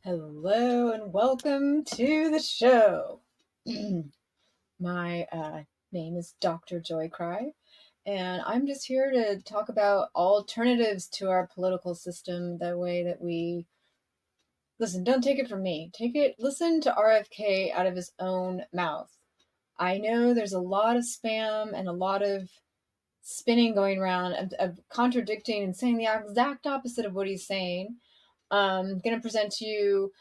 Hello and welcome to the show. My name is Dr. Joy Cry, and I'm just here to talk about alternatives to our political system. The way that we listen, don't take it from me. Listen to RFK out of his own mouth. I know there's a lot of spam and a lot of spinning going around of contradicting and saying the exact opposite of what he's saying. I'm going to present to you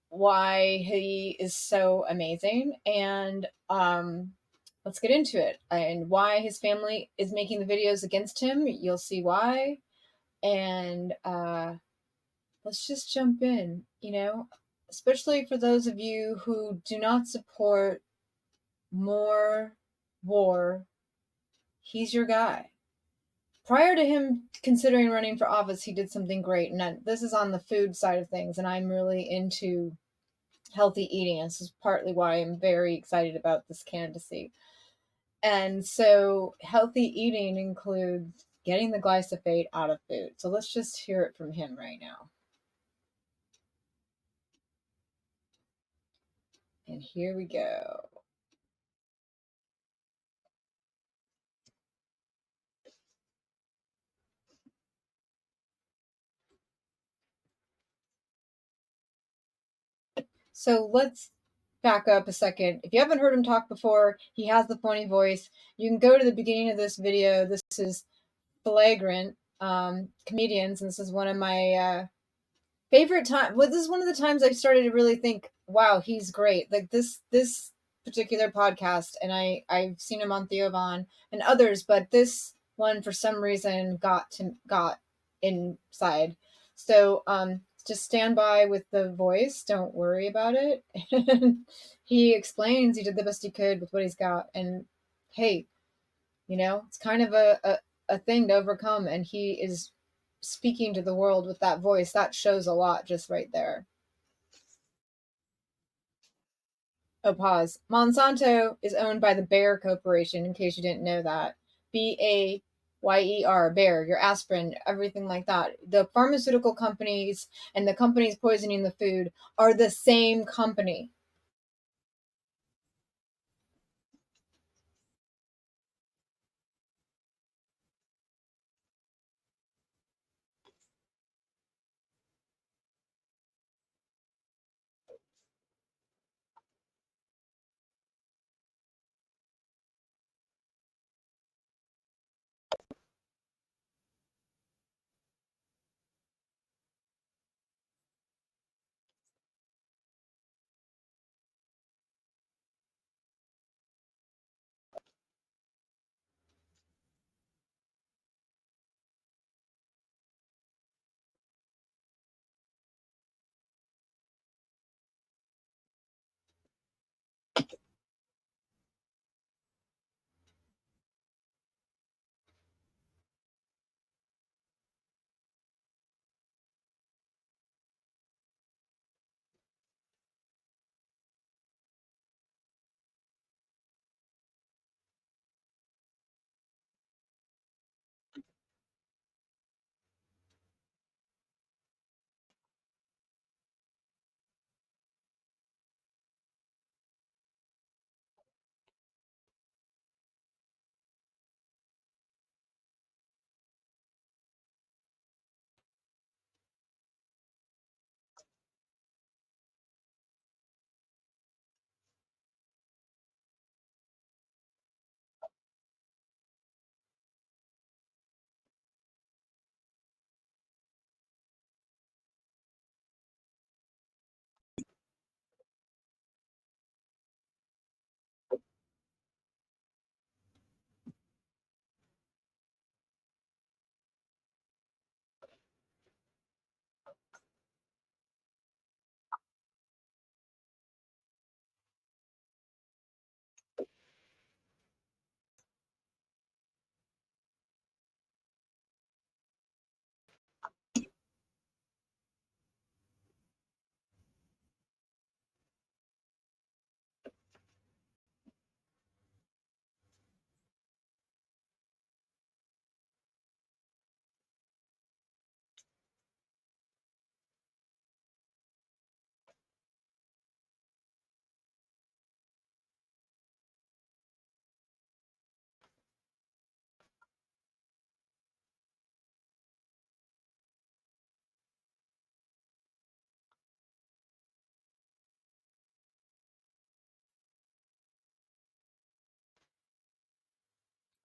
why he is so amazing and let's get into it and why his family is making the videos against him. You'll see why. And let's just jump in, especially for those of you who do not support more war. He's your guy. Prior to him considering running for office, he did something great, and this is on the food side of things, and I'm really into healthy eating. This is partly why I'm very excited about this candidacy. And so healthy eating includes getting the glyphosate out of food. So let's just hear it from him right now. And here we go. So let's back up a second. If you haven't heard him talk before, he has the funny voice. You can go to the beginning of this video. This is Flagrant Comedians, and this is one of my favorite time. Well, this is one of the times I started to really think, wow, he's great. Like this particular podcast, and I've seen him on Theo Von and others, but this one for some reason got inside. So just stand by with the voice. Don't worry about it. He explains he did the best he could with what he's got, and hey, it's kind of a thing to overcome, and he is speaking to the world with that voice. That shows a lot just right there. Oh, pause. Monsanto is owned by the Bayer Corporation, in case you didn't know that. Bayer, Bayer, your aspirin, everything like that. The pharmaceutical companies and the companies poisoning the food are the same company.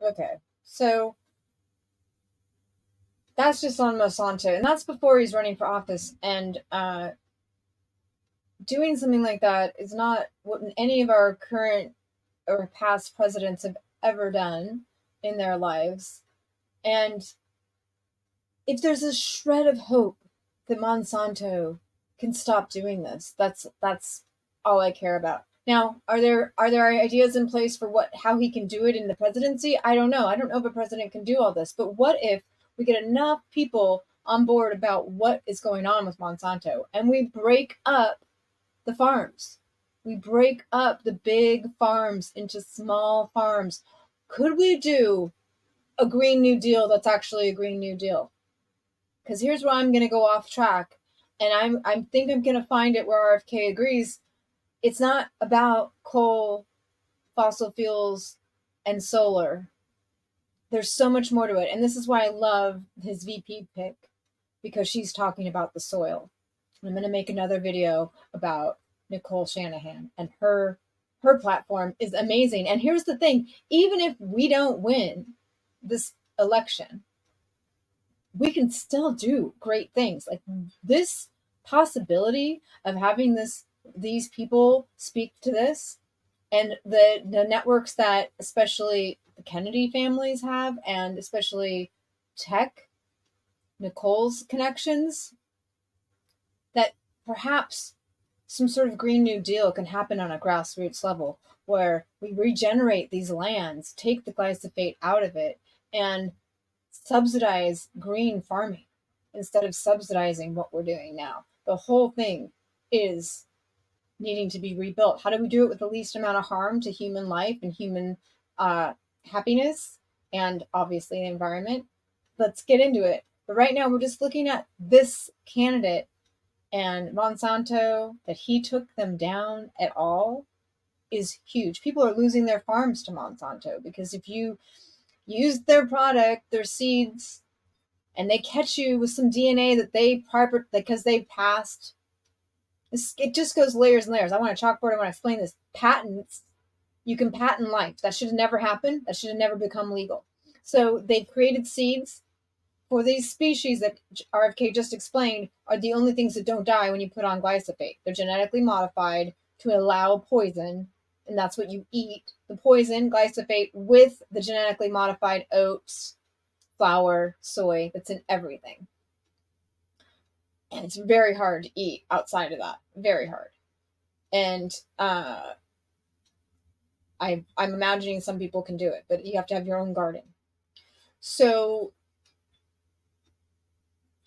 Okay. So that's just on Monsanto, and that's before he's running for office. And doing something like that is not what any of our current or past presidents have ever done in their lives. And if there's a shred of hope that Monsanto can stop doing this, that's all I care about. Now, are there ideas in place for what how he can do it in the presidency? I don't know. I don't know if a president can do all this, but what if we get enough people on board about what is going on with Monsanto and we break up the farms? We break up the big farms into small farms. Could we do a Green New Deal that's actually a Green New Deal? Because here's where I'm going to go off track, and I think I'm going to find it where RFK agrees. It's not about coal, fossil fuels, and solar. There's so much more to it, and this is why I love his VP pick, because she's talking about the soil. I'm going to make another video about Nicole Shanahan, and her platform is amazing. And here's the thing: even if we don't win this election, we can still do great things. Like this possibility of having these people speak to this, and the networks that especially the Kennedy families have, and especially tech, Nicole's connections, that perhaps some sort of Green New Deal can happen on a grassroots level where we regenerate these lands, take the glyphosate out of it, and subsidize green farming instead of subsidizing what we're doing now. The whole thing is needing to be rebuilt. How do we do it with the least amount of harm to human life and human uh, happiness and obviously the environment? Let's get into it. But right now, we're just looking at this candidate and Monsanto, that he took them down at all is huge. People are losing their farms to Monsanto because if you use their product, their seeds, and they catch you with some DNA that they because they passed. It just goes layers and layers. I want a chalkboard. I want to explain this. Patents. You can patent life. That should have never happened. That should have never become legal. So they've created seeds for these species that RFK just explained are the only things that don't die when you put on glyphosate. They're genetically modified to allow poison, and that's what you eat. The poison, glyphosate, with the genetically modified oats, flour, soy, that's in everything. And it's very hard to eat outside of that. Very hard. And I'm imagining some people can do it, but you have to have your own garden. So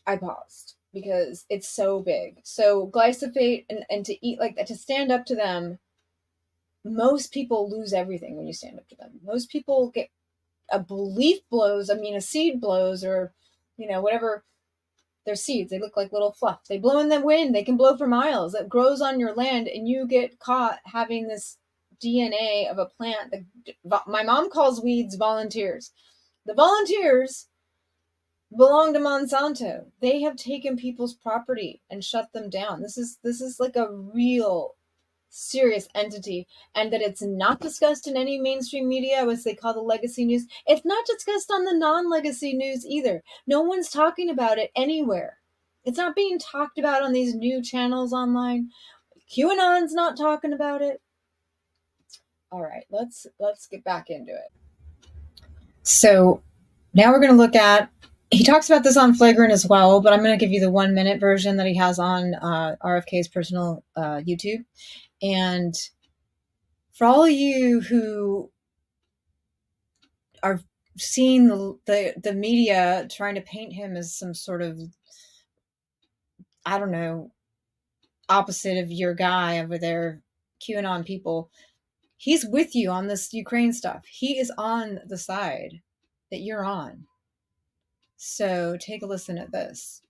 I paused because it's so big. So glyphosate and to eat like that, to stand up to them, most people lose everything when you stand up to them. Most people get a leaf blows, a seed blows, or whatever. They're seeds. They look like little fluff. They blow in the wind. They can blow for miles. It grows on your land, and you get caught having this DNA of a plant that my mom calls weeds volunteers. The volunteers belong to Monsanto. They have taken people's property and shut them down. This is like a real serious entity, and that it's not discussed in any mainstream media, as they call the legacy news. It's not discussed on the non-legacy news either. No one's talking about it anywhere. It's not being talked about on these new channels online. QAnon's not talking about it. All right, let's get back into it. So now we're going to look at, he talks about this on Flagrant as well, but I'm going to give you the 1 minute version that he has on RFK's personal YouTube. And for all of you who are seeing the media trying to paint him as some sort of, I don't know, opposite of your guy over there, QAnon people, he's with you on this Ukraine stuff. He is on the side that you're on. So take a listen at this.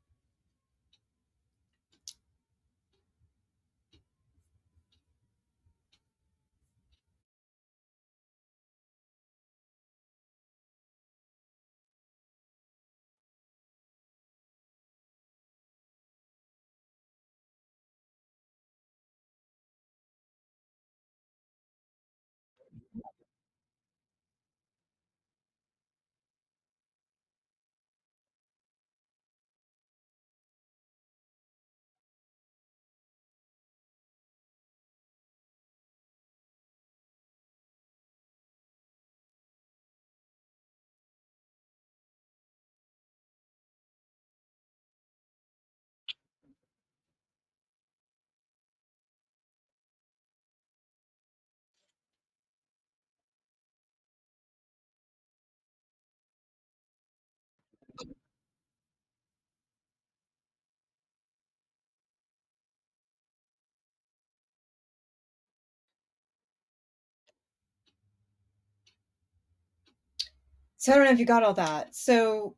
So I don't know if you got all that. So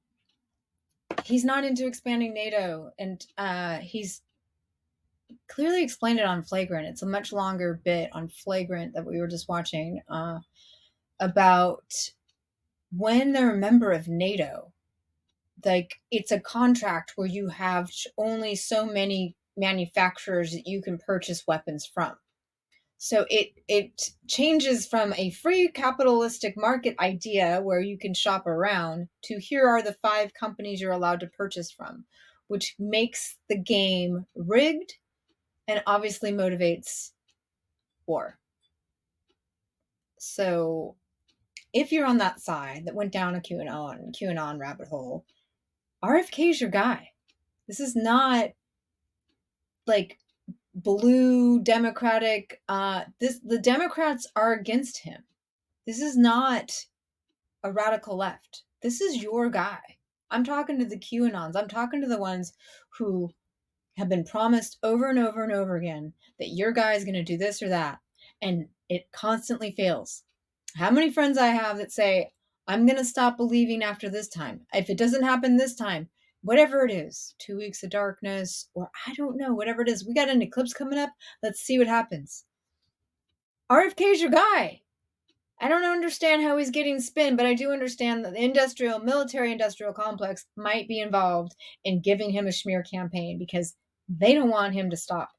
he's not into expanding NATO, and he's clearly explained it on Flagrant. It's a much longer bit on Flagrant that we were just watching about when they're a member of NATO. Like, it's a contract where you have only so many manufacturers that you can purchase weapons from. So it changes from a free capitalistic market idea where you can shop around to here are the 5 companies you're allowed to purchase from, which makes the game rigged and obviously motivates war. So if you're on that side that went down a QAnon rabbit hole, RFK is your guy. This is not like blue democratic. The Democrats are against him. This is not a radical left. This is your guy. I'm talking to the QAnons. I'm talking to the ones who have been promised over and over and over again that your guy is going to do this or that, and it constantly fails. How many friends I have that say, I'm going to stop believing after this time. If it doesn't happen this time, whatever it is, 2 weeks of darkness, or I don't know, whatever it is, we got an eclipse coming up. Let's see what happens. RFK's your guy. I don't understand how he's getting spin, but I do understand that the military industrial complex might be involved in giving him a smear campaign because they don't want him to stop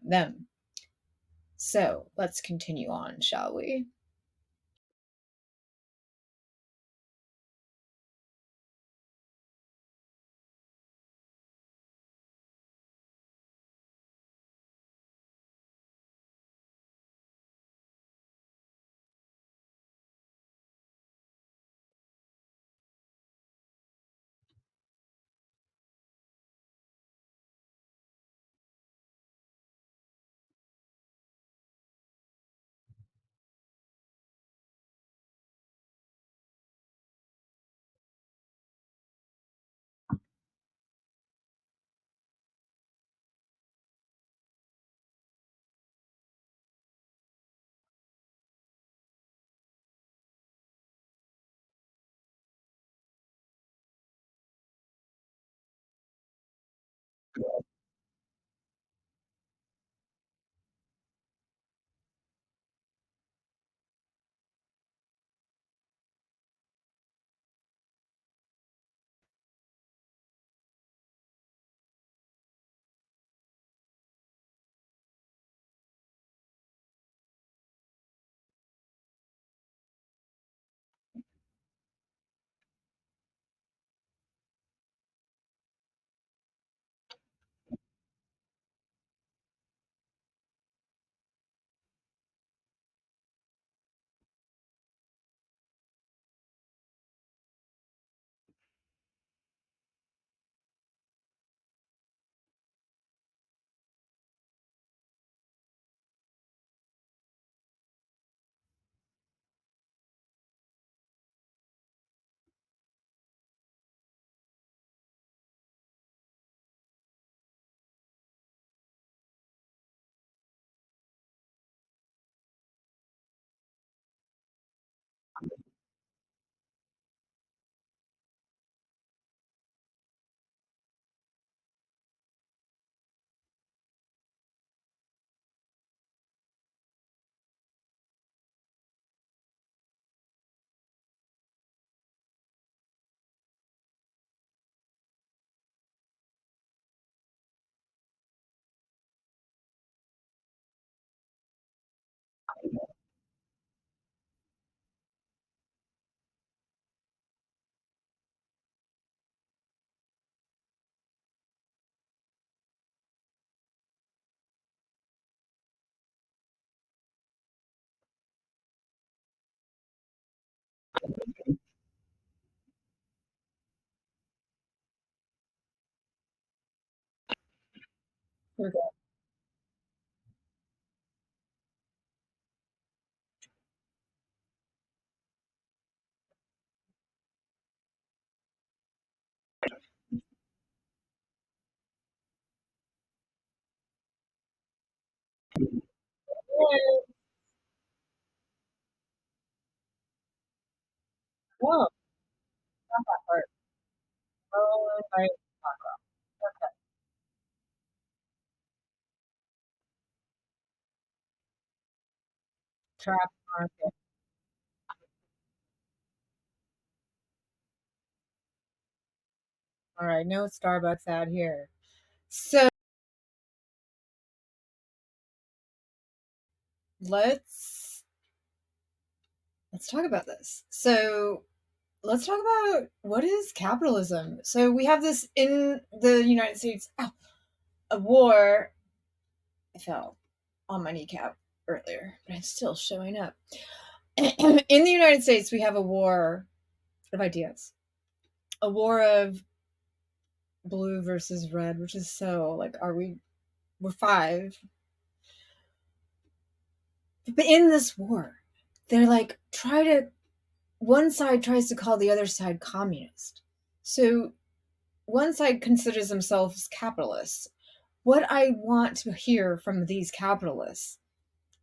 them. So let's continue on, shall we? Oh, not that part. Oh, right. Okay. Trap market. All right, no Starbucks out here. So let's let's talk about this. So let's talk about what is capitalism. So we have this in the United States. Oh, a war. I fell on my kneecap earlier, but it's still showing up. In the United States, we have a war of ideas, a war of blue versus red, which is so like, are we? We're five, but in this war, they're like try to. One side tries to call the other side communist. So one side considers themselves capitalists. What I want to hear from these capitalists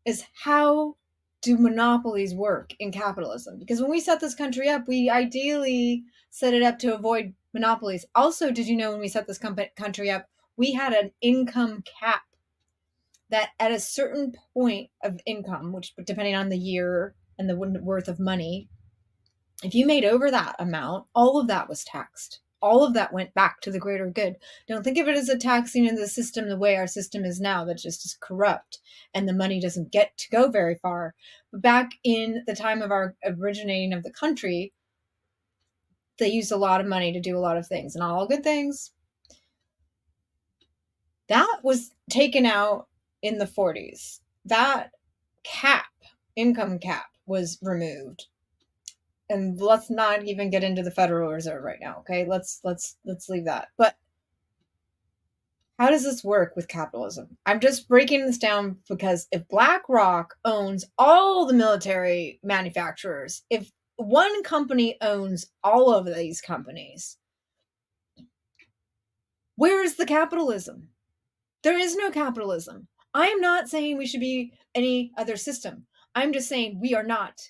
is how do monopolies work in capitalism? Because when we set this country up, we ideally set it up to avoid monopolies. Also, did you know when we set this country up, we had an income cap that at a certain point of income, which depending on the year and the worth of money, if you made over that amount, all of that was taxed. All of that went back to the greater good. Don't think of it as a taxing in the system the way our system is now, that just is corrupt and the money doesn't get to go very far. But back in the time of our originating of the country, they used a lot of money to do a lot of things, and all good things. That was taken out in the 40s. That cap, income cap, was removed, and let's not even get into the Federal Reserve right now. Okay, let's leave that. But how does this work with capitalism? I'm just breaking this down because if BlackRock owns all the military manufacturers, if one company owns all of these companies, where is the capitalism? There is no capitalism. I am not saying we should be any other system. I'm just saying we are not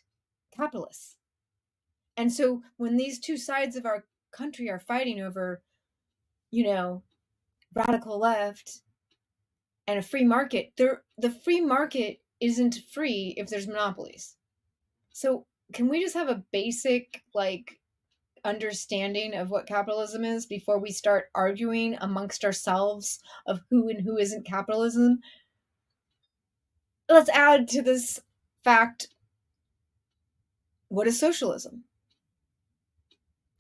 capitalists. And so when these two sides of our country are fighting over, you know, radical left and a free market, the free market isn't free if there's monopolies. So can we just have a basic like understanding of what capitalism is before we start arguing amongst ourselves of who and who isn't capitalism? Let's add to this fact, what is socialism?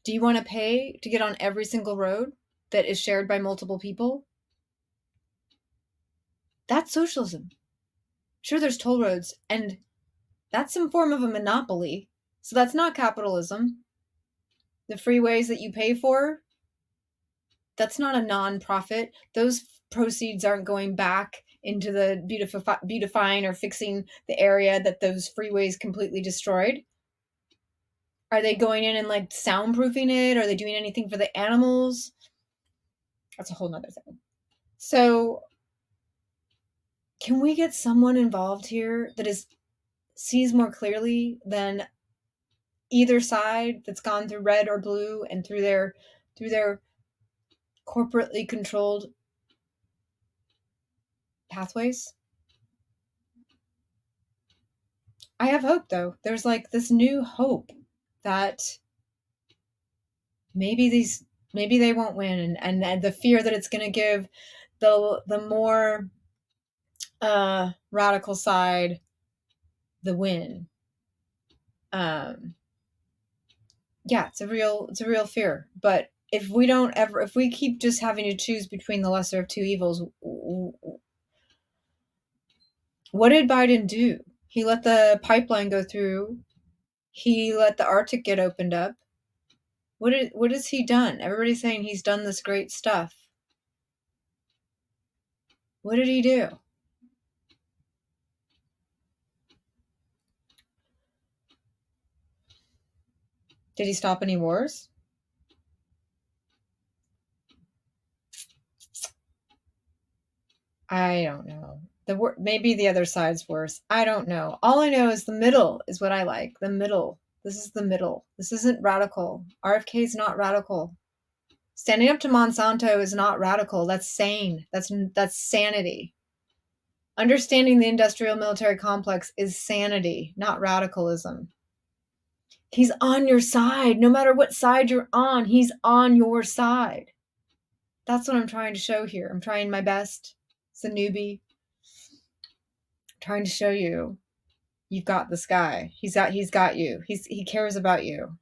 Do you want to pay to get on every single road that is shared by multiple people? That's socialism. Sure, there's toll roads, and that's some form of a monopoly. So that's not capitalism. The freeways that you pay for, that's not a non-profit. Those proceeds aren't going back into the beautifying or fixing the area that those freeways completely destroyed. Are they going in and like soundproofing it? Are they doing anything for the animals? That's a whole nother thing. So can we get someone involved here that is sees more clearly than either side that's gone through red or blue and through their corporately controlled pathways? I have hope though. There's like this new hope that maybe these maybe they won't win, and the fear that it's going to give the more radical side the win. Um yeah, it's a real fear. But if we keep just having to choose between the lesser of two evils, what did Biden do? He let the pipeline go through. He let the Arctic get opened up. What has he done? Everybody's saying he's done this great stuff. What did he do? Did he stop any wars? I don't know. Maybe the other side's worse. I don't know. All I know is the middle is what I like. The middle. This is the middle. This isn't radical. RFK is not radical. Standing up to Monsanto is not radical. That's sane. That's sanity. Understanding the industrial military complex is sanity, not radicalism. He's on your side. No matter what side you're on, he's on your side. That's what I'm trying to show here. I'm trying my best. It's a newbie. I'm trying to show you you've got this guy. He's got you. He cares about you.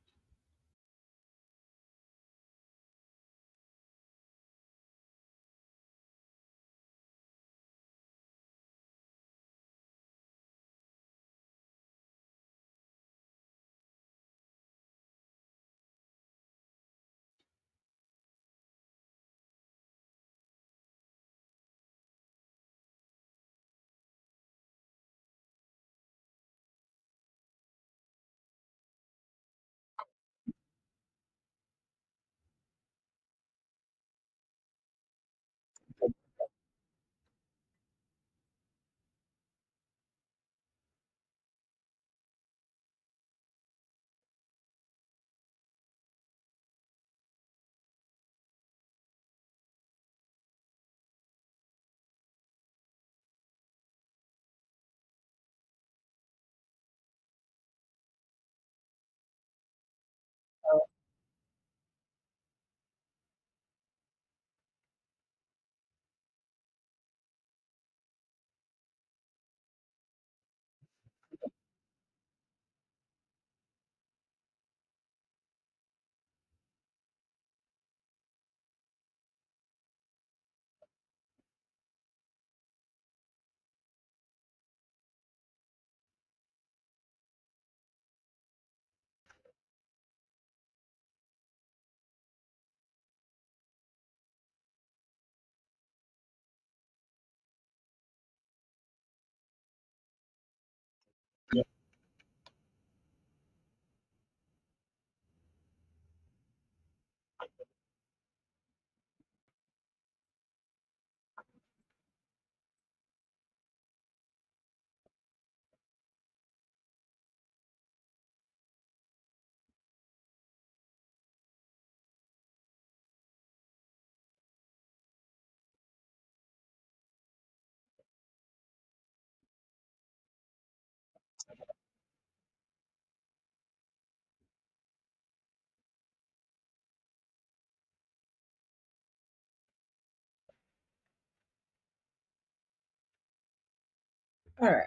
All right.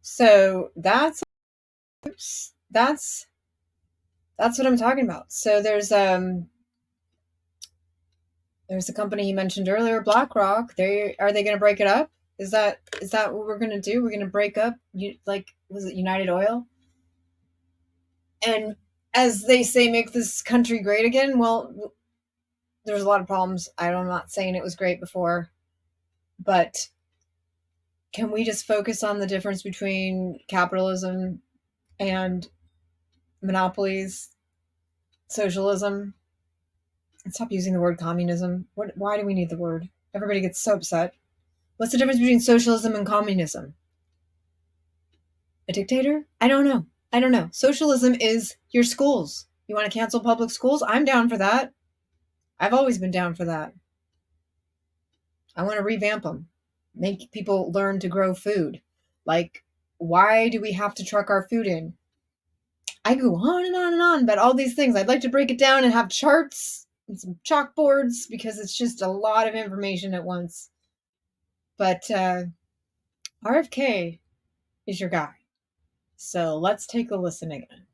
So that's that's what I'm talking about. So there's a company you mentioned earlier, BlackRock. They are they going to break it up? Is that what we're going to do? We're going to break up like was it United Oil? And as they say, make this country great again. Well, there's a lot of problems. I'm not saying it was great before, but can we just focus on the difference between capitalism and monopolies, socialism, and stop using the word communism? Why do we need the word? Everybody gets so upset. What's the difference between socialism and communism? A dictator? I don't know. I don't know. Socialism is your schools. You want to cancel public schools? I'm down for that. I've always been down for that. I want to revamp them, make people learn to grow food. Like, why do we have to truck our food in? I go on and on and on about all these things. I'd like to break it down and have charts and some chalkboards because it's just a lot of information at once. But RFK is your guy. So let's take a listen again.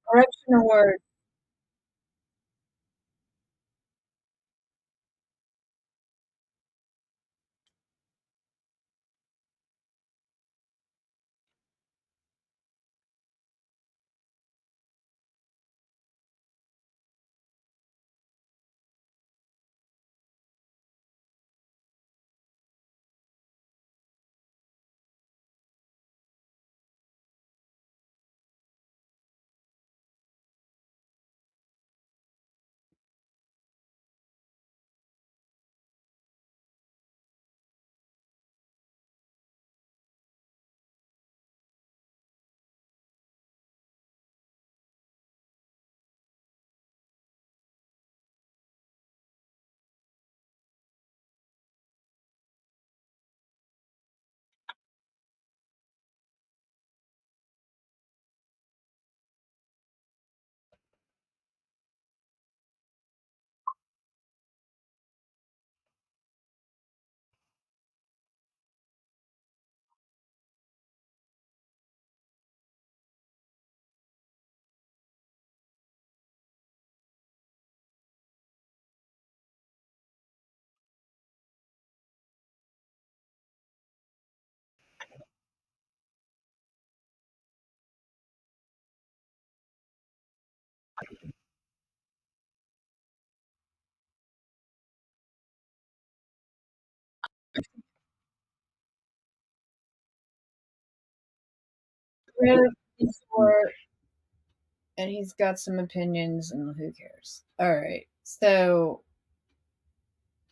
Correction award. Before, and he's got some opinions, and who cares? All right. So,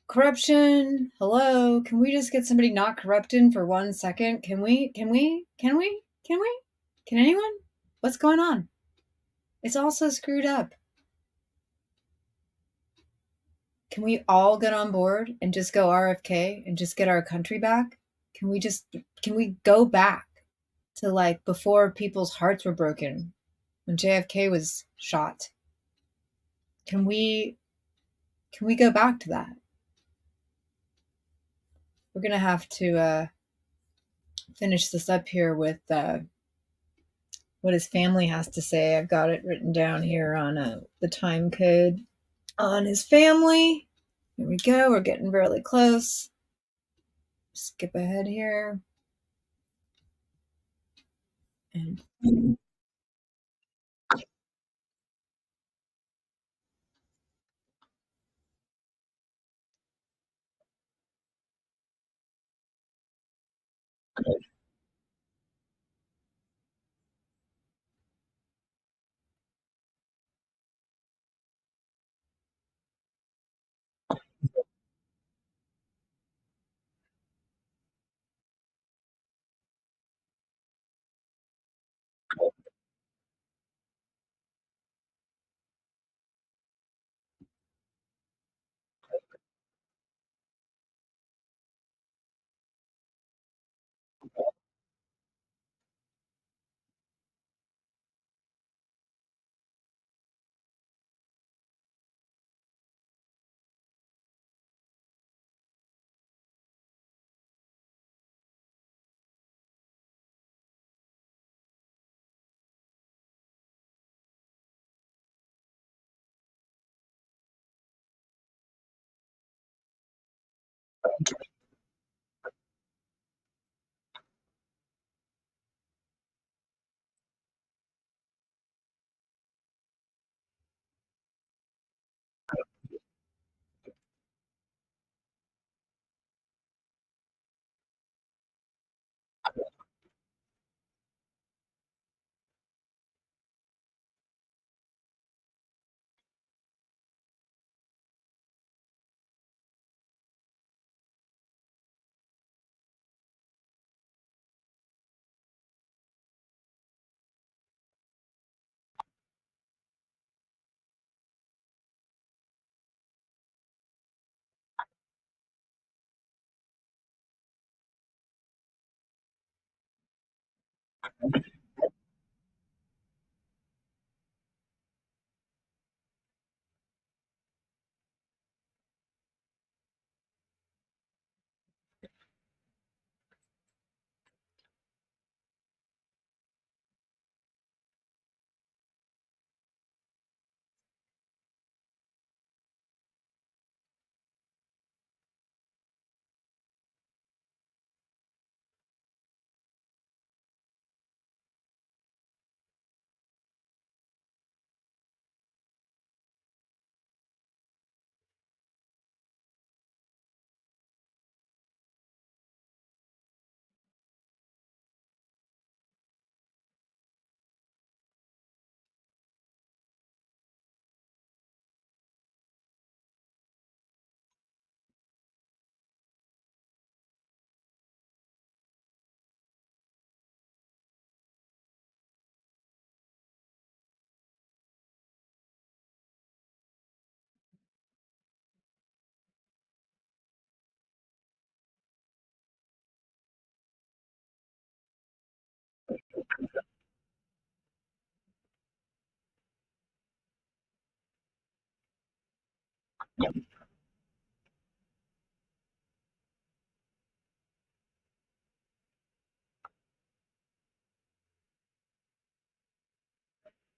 corruption. Hello. Can we just get somebody not corrupted for 1 second? Can we? Can we? Can we? Can we? Can anyone? What's going on? It's all so screwed up. Can we all get on board and just go RFK and just get our country back? Can we go back to like before people's hearts were broken when JFK was shot? Can we go back to that? We're gonna have to finish this up here with what his family has to say. I've got it written down here on the time code on his family. Here we go. We're getting really close. Skip ahead here. And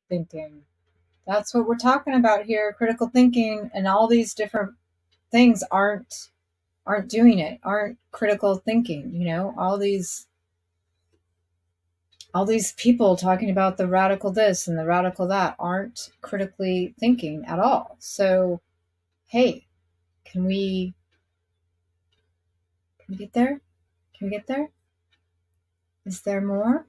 thinking. That's what we're talking about here. Critical thinking and all these different things aren't doing it, aren't critical thinking, all these people talking about the radical this and the radical that aren't critically thinking at all. So, hey, can we get there? Can we get there? Is there more?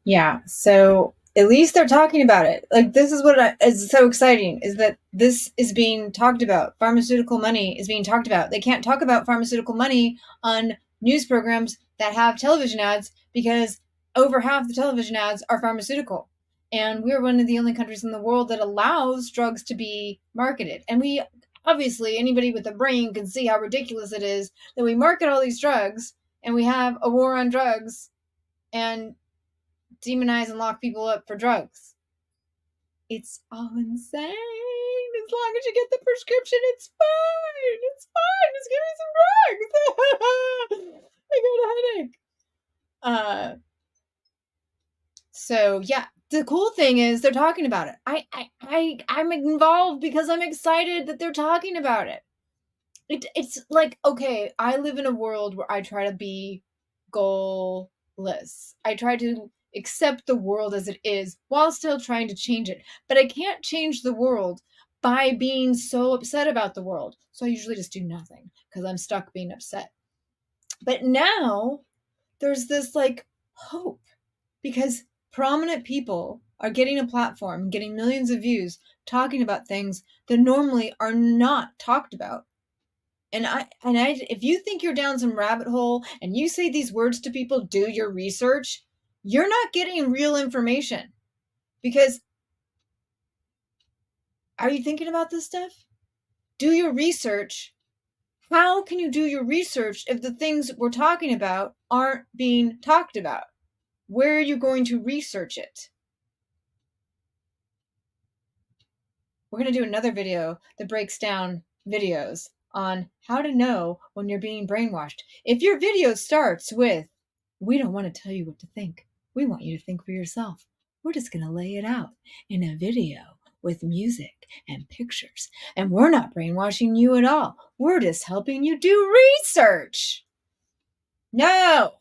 Yeah. So at least they're talking about it. Like this is what is so exciting is that this is being talked about. Pharmaceutical money is being talked about. They can't talk about pharmaceutical money on news programs that have television ads because over half the television ads are pharmaceutical. And we're one of the only countries in the world that allows drugs to be marketed. And we obviously anybody with a brain can see how ridiculous it is that we market all these drugs and we have a war on drugs and demonize and lock people up for drugs. It's all insane. As long as you get the prescription, it's fine. It's fine. Just give me some drugs. I got a headache. So yeah, the cool thing is they're talking about it. I'm involved because I'm excited that they're talking about it. It's like, okay, I live in a world where I try to be goalless. I try to accept the world as it is while still trying to change it. But I can't change the world by being so upset about the world. So I usually just do nothing because I'm stuck being upset. But now there's this like hope because prominent people are getting a platform, getting millions of views, talking about things that normally are not talked about. And I if you think you're down some rabbit hole and you say these words to people, do your research, you're not getting real information. Because are you thinking about this stuff? Do your research. How can you do your research if the things we're talking about aren't being talked about? Where are you going to research it? We're going to do another video that breaks down videos on how to know when you're being brainwashed. If your video starts with, we don't want to tell you what to think, we want you to think for yourself, we're just going to lay it out in a video with music and pictures. And we're not brainwashing you at all. We're just helping you do research. No,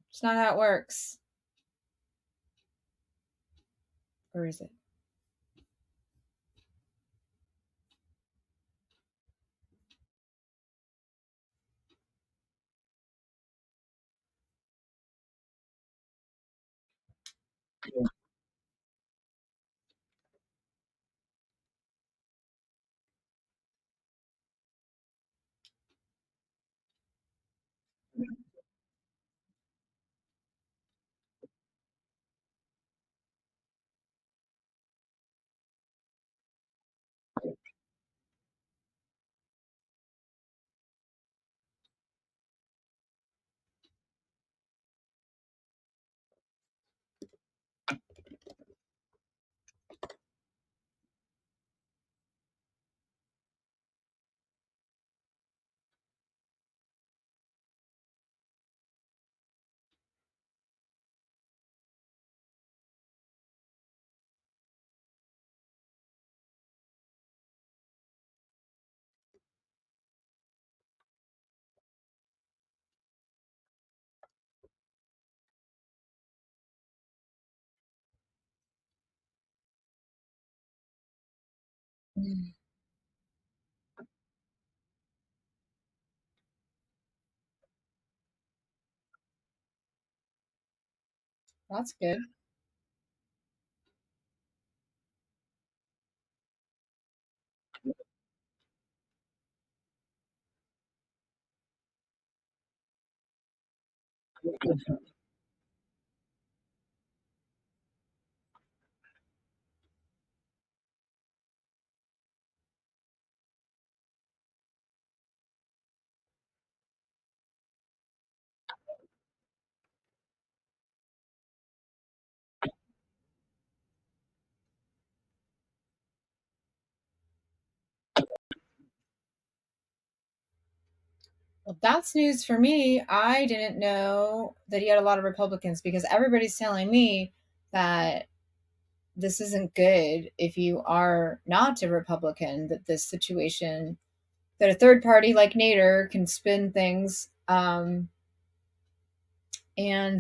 it's not how it works. Or is it? Mm, that's good. Well, that's news for me. I didn't know that he had a lot of Republicans because everybody's telling me that this isn't good if you are not a Republican, that this situation, that a third party like Nader can spin things. And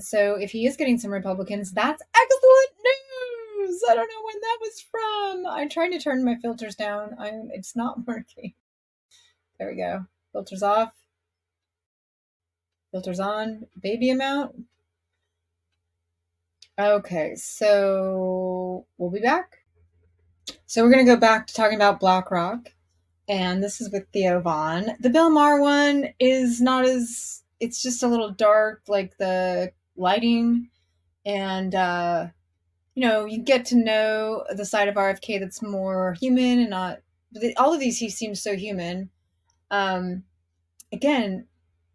so if he is getting some Republicans, that's excellent news. I don't know when that was from. I'm trying to turn my filters down. It's not working. There we go. Filters off. Filters on. Baby amount. Okay, so we'll be back. So we're going to go back to talking about BlackRock, and this is with Theo Vaughn. The Bill Maher one is not as, it's just a little dark, like the lighting, and you get to know the side of RFK that's more human and not. All of these, he seems so human. Um, Again,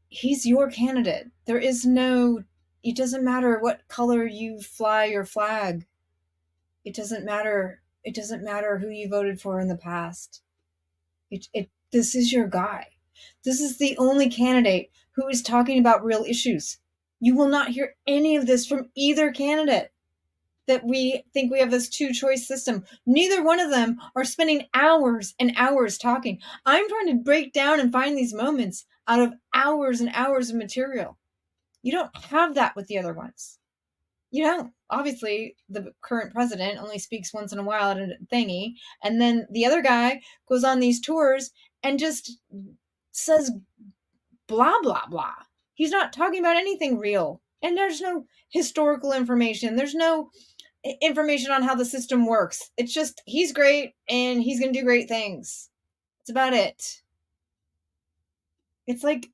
he's your candidate. There is no. It doesn't matter what color you fly your flag. It doesn't matter. It doesn't matter who you voted for in the past. This is your guy. This is the only candidate who is talking about real issues. You will not hear any of this from either candidate, that we think we have this two choice system. Neither one of them are spending hours and hours talking. I'm trying to break down and find these moments out of hours and hours of material. You don't have that with the other ones. You don't. Obviously, the current president only speaks once in a while at a thingy, and then the other guy goes on these tours and just says blah, blah, blah. He's not talking about anything real. And there's no historical information. There's no information on how the system works. It's just he's great and he's going to do great things. It's about it. It's like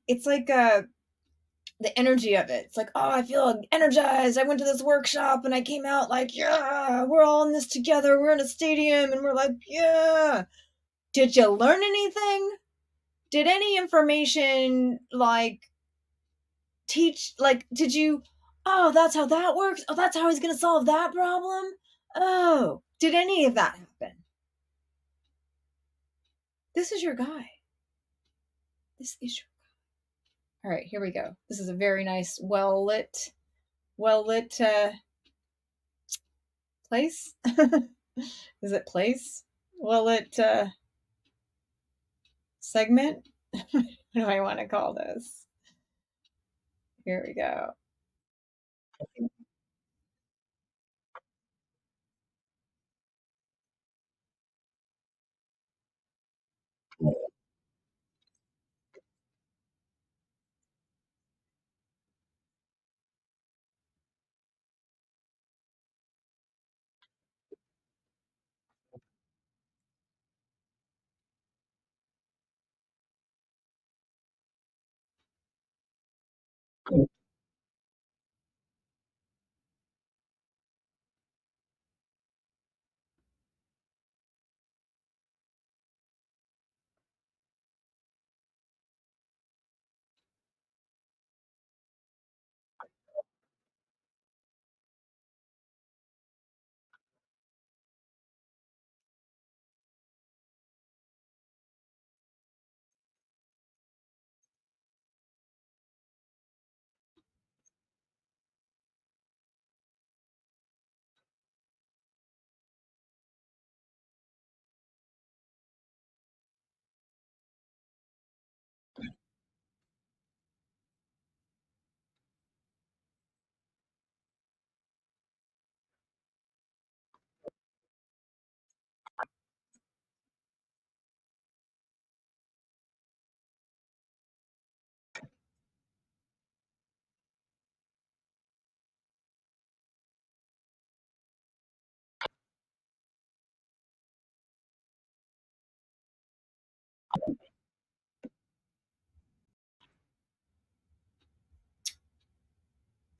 the energy of it. It's like, oh, I feel energized. I went to this workshop and I came out like, yeah, we're all in this together. We're in a stadium and we're like, yeah. Did you learn anything? Did any information did you, oh, that's how that works? Oh, that's how he's going to solve that problem? Oh, did any of that happen? This is your guy. This is your guy. All right, here we go. This is a very nice, well lit place. Is it place? Well lit segment. What do I want to call this? Here we go.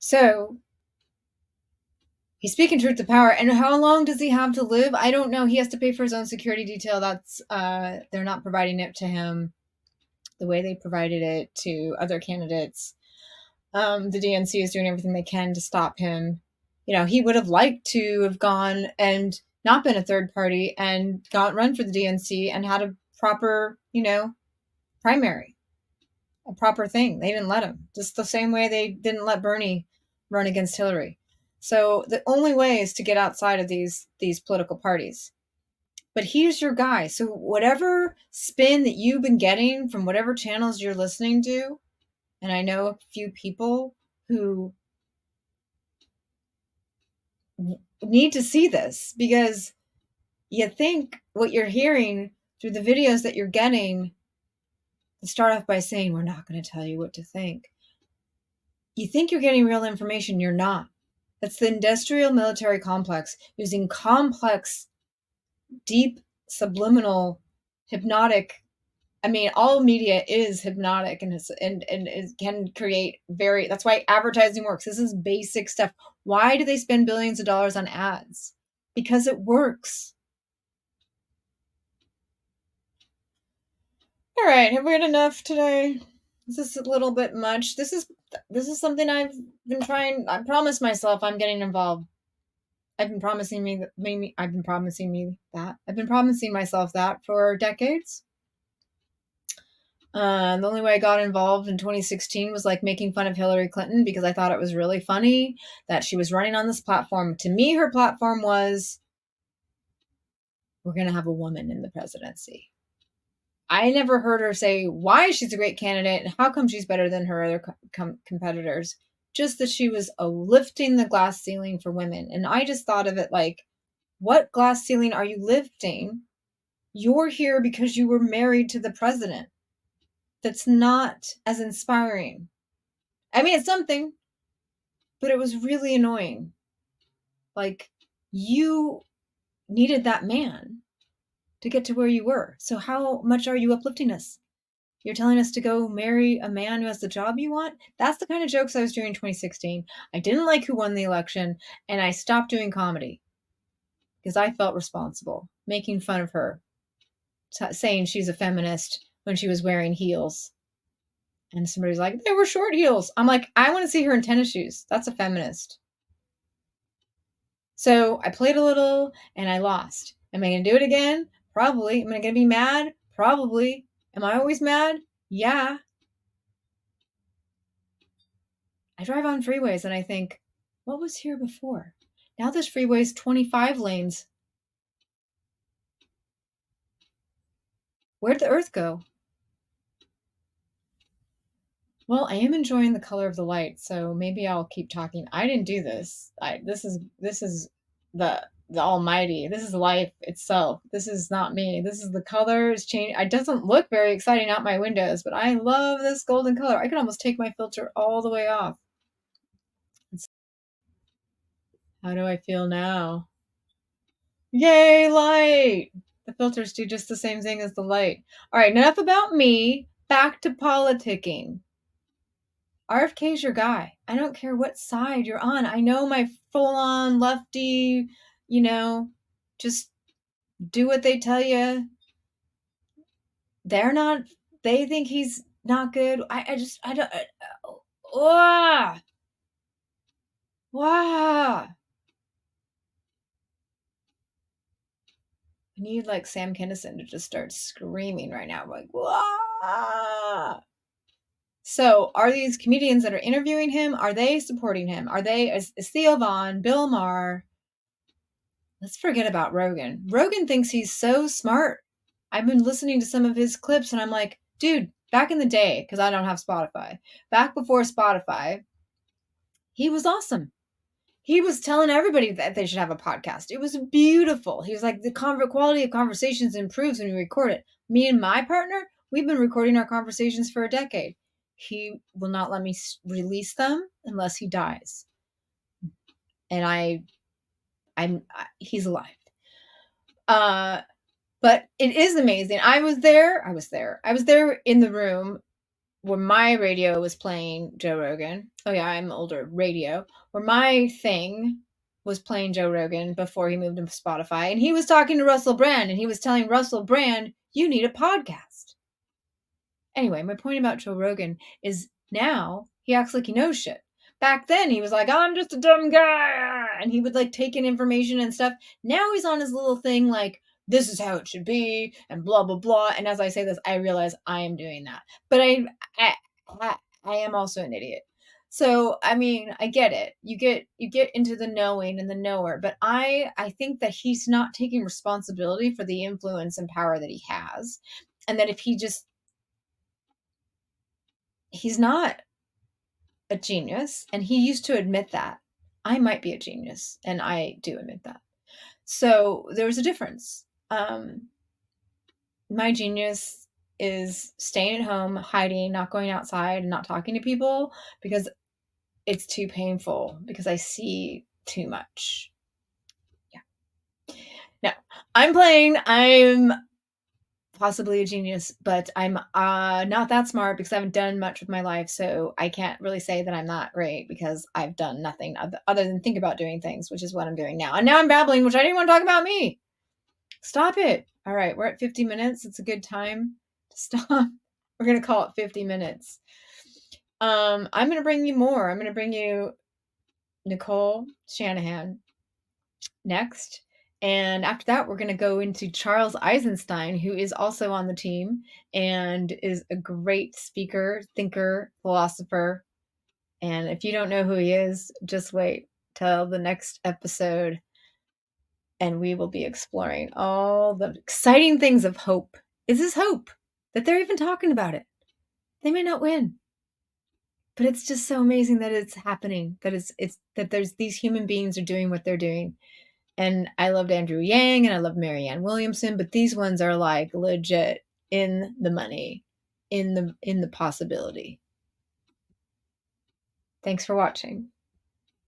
So he's speaking truth to power. And how long does he have to live? I don't know. He has to pay for his own security detail. That's they're not providing it to him the way they provided it to other candidates. The DNC is doing everything they can to stop him. He would have liked to have gone and not been a third party and got run for the DNC and had a proper, primary. a proper thing. They didn't let him. Just the same way they didn't let Bernie run against Hillary. So the only way is to get outside of these political parties. But he's your guy. So whatever spin that you've been getting from whatever channels you're listening to, and I know a few people who need to see this, because you think what you're hearing through the videos that you're getting, to start off by saying, we're not going to tell you what to think. You think you're getting real information. You're not. That's the industrial military complex using complex, deep, subliminal, hypnotic. I mean, all media is hypnotic, and it can create very. That's why advertising works. This is basic stuff. Why do they spend billions of dollars on ads? Because it works. All right, have we had enough today? Is this a little bit much? This is something I've been trying. I promised myself I'm getting involved. I've been promising myself that for decades. The only way I got involved in 2016 was like making fun of Hillary Clinton, because I thought it was really funny that she was running on this platform. To me, her platform was, we're going to have a woman in the presidency. I never heard her say why she's a great candidate and how come she's better than her other competitors. Just that she was lifting the glass ceiling for women. And I just thought of it like, what glass ceiling are you lifting? You're here because you were married to the president. That's not as inspiring. I mean, it's something, but it was really annoying. Like, you needed that man to get to where you were. So how much are you uplifting us? You're telling us to go marry a man who has the job you want? That's the kind of jokes I was doing in 2016. I didn't like who won the election, and I stopped doing comedy because I felt responsible, making fun of her, saying she's a feminist when she was wearing heels. And somebody's like, they were short heels. I'm like, I want to see her in tennis shoes. That's a feminist. So I played a little and I lost. Am I going to do it again? Probably. Am I going to be mad? Probably. Am I always mad? Yeah. I drive on freeways and I think, what was here before? Now this freeway's 25 lanes. Where'd the earth go? Well, I am enjoying the color of the light, so maybe I'll keep talking. I didn't do this. This is the almighty. This is life itself. This is not me. This is the colors change. It doesn't look very exciting out my windows, but I love this golden color. I could almost take my filter all the way off. How do I feel now? Yay, light! The filters do just the same thing as the light. All right, enough about me. Back to politicking. RFK's your guy. I don't care what side you're on. I know my full-on lefty, just do what they tell you. They think he's not good. I don't. Wow. I need like Sam Kinison to just start screaming right now. Like, wow. So are these comedians that are interviewing him, are they supporting him? Are they, is Theo Vaughn, Bill Maher? Let's forget about Rogan. Rogan thinks he's so smart. I've been listening to some of his clips and I'm like, dude, back in the day, because I don't have Spotify, back before Spotify, he was awesome. He was telling everybody that they should have a podcast. It was beautiful. He was like, the quality of conversations improves when you record it. Me and my partner, we've been recording our conversations for a decade. He will not let me release them unless he dies. And he's alive. But it is amazing. I was there in the room where my radio was playing Joe Rogan. Oh yeah, I'm older. Radio. Where my thing was playing Joe Rogan before he moved to Spotify. And he was talking to Russell Brand and he was telling Russell Brand, you need a podcast. Anyway, my point about Joe Rogan is now he acts like he knows shit. Back then he was like, I'm just a dumb guy. And he would like take in information and stuff. Now he's on his little thing like, this is how it should be and blah, blah, blah. And as I say this, I realize I am doing that. But I am also an idiot. So, I mean, I get it. You get into the knowing and the knower, but I think that he's not taking responsibility for the influence and power that he has. And that if he's not a genius, and he used to admit that. I might be a genius, and I do admit that. So, there's a difference. My genius is staying at home, hiding, not going outside, and not talking to people because it's too painful, because I see too much. Yeah. No, I'm possibly a genius, but I'm not that smart because I haven't done much with my life. So I can't really say that I'm not great because I've done nothing other than think about doing things, which is what I'm doing now. And now I'm babbling, which I didn't want to talk about me. Stop it. All right, we're at 50 minutes. It's a good time to stop. We're going to call it 50 minutes. I'm going to bring you more. I'm going to bring you Nicole Shanahan next. And after that, we're going to go into Charles Eisenstein, who is also on the team and is a great speaker, thinker, philosopher. And if you don't know who he is, just wait till the next episode. And we will be exploring all the exciting things of hope. Is this hope that they're even talking about it? They may not win, but it's just so amazing that it's happening, that it's that there's these human beings are doing what they're doing. And I loved Andrew Yang and I love Marianne Williamson, but these ones are like legit in the money, in the possibility. Thanks for watching.